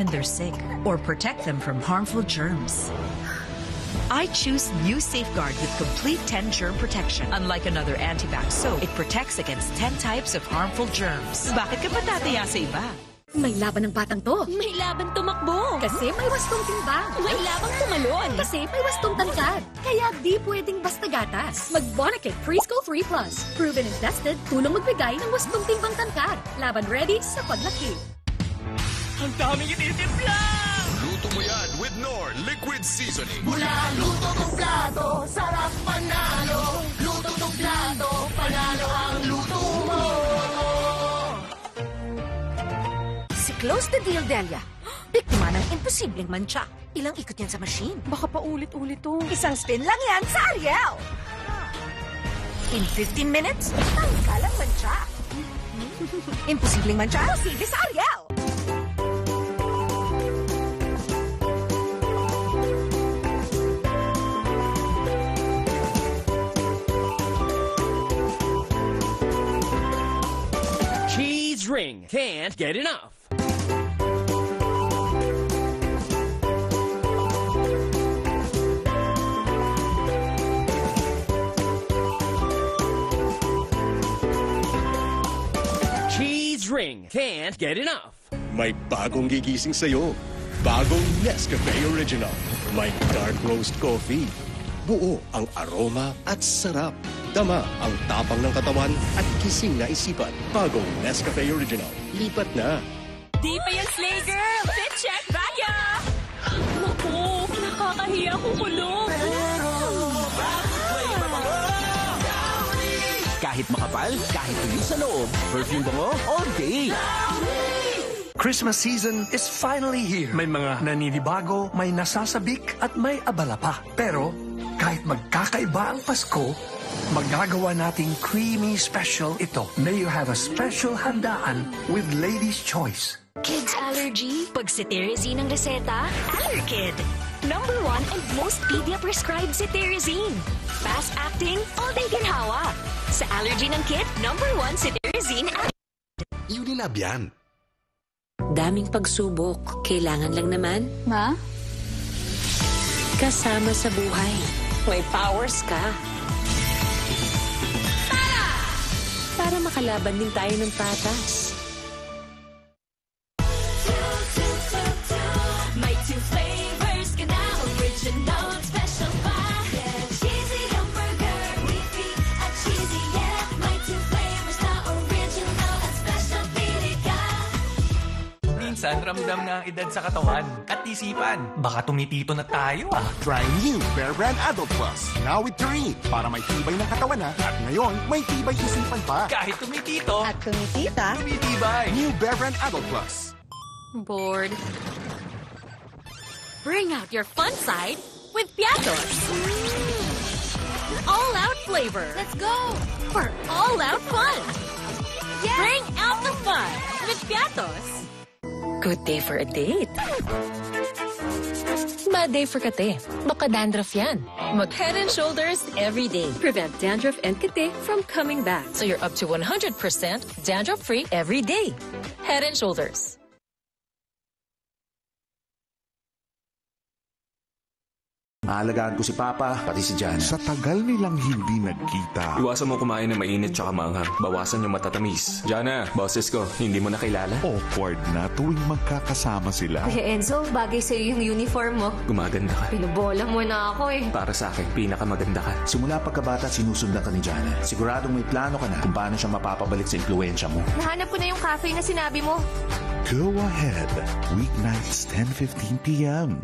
when they're sick or protect them from harmful germs. I choose New Safeguard with complete 10 germ protection. Unlike another antibac soap, it protects against 10 types of harmful germs. Bakit ka patataya sa iba? May laban ng batang to. May laban tumakbo. Kasi may wastong timbang. May labang tumalon. Kasi may wastong tangkad. Kaya di pwedeng basta gatas. Mag-Bonacare Preschool 3 Plus. Proven and tested, tulong magbigay ng wastong timbang tangkad. Laban ready sa paglaki. Ang daming ititimpla! Luto mo yan with Knorr Liquid Seasoning. Mula luto tong plato, sarap panalo. Luto tong plato, panalo ang luto mo. Si Close the Deal Delia. Biktima ng imposibleng mancha. Ilang ikot yan sa machine. Baka pa ulit-ulit to. Isang spin lang yan sa Ariel. In 15 minutes, tangkalang mancha. Imposibleng mancha, sige sa Ariel. Cheese ring. Can't get enough. Cheese ring. Can't get enough. May bagong gigising sa'yo. Bagong Nescafe Original. May dark roast coffee. Buo ang aroma at sarap. Dama ang tapang ng katawan at gising na isipan. Bagong Nescafe Original. Lipat na. Di pa yan, Slay Girl! Fit check, Bagya! Naku, nakakahiya kukulong. Kahit makapal, kahit tuyo sa loob. Perfume bango all day. Christmas season is finally here. May mga naninibago, may nasasabik, at may abala pa. Pero, kahit magkakaiba ang Pasko, magagawa nating creamy special ito. May you have a special handaan with Lady's Choice. Kids allergy? Pag cetirizine ang reseta, Allerkid. #1 and most pedia-prescribed cetirizine. Fast-acting, all-day ginhawa. Sa allergy ng kid, #1 cetirizine. Unilab yan. Daming pagsubok, kailangan lang naman Ma? kasama sa buhay. May powers ka. Para makalaban din tayo ng patas. May 2 flavors ka na, original at special pa. Yeah, cheesy hamburger, beefy at cheesy, yeah. May 2 flavors na original at special, pili ka. Minsan, ramdam na ang edad sa katawan at isipan. Baka tumitito na tayo ah. Try new Bear Brand Adult Plus. Now with Taurine. Para may tibay ng katawan na. At ngayon, may tibay isipan pa. Kahit tumitito At tumitita, tumitibay. New Bear Brand Adult Plus. Bored. Bring out your fun side with Piatos. All-out flavor. Let's go. For all-out fun. Yes. Bring out the fun with Piatos. Good day for a date. Bad day for kate. Baka dandruff yan. Mag Head and Shoulders every day. Prevent dandruff and kate from coming back. So you're up to 100% dandruff-free every day. Head and Shoulders. Maalagaan ko si Papa, pati si Jana. Sa tagal nilang hindi nagkita. Iwasan mo kumain ng mainit tsaka maanghang. Bawasan yung matatamis. Jana, boses ko, hindi mo na kilala. Awkward na tuwing magkakasama sila. Kuya Enzo, bagay sa'yo yung uniform mo. Gumaganda ka. Pinubola mo na ako eh. Para sa akin, pinakamaganda ka. Simula pagkabata, sinusundan ka ni Jana. Siguradong may plano ka na kung paano siya mapapabalik sa impluensya mo. Nahanap ko na yung cafe na sinabi mo. Go ahead. Weeknights, 10:15 p.m.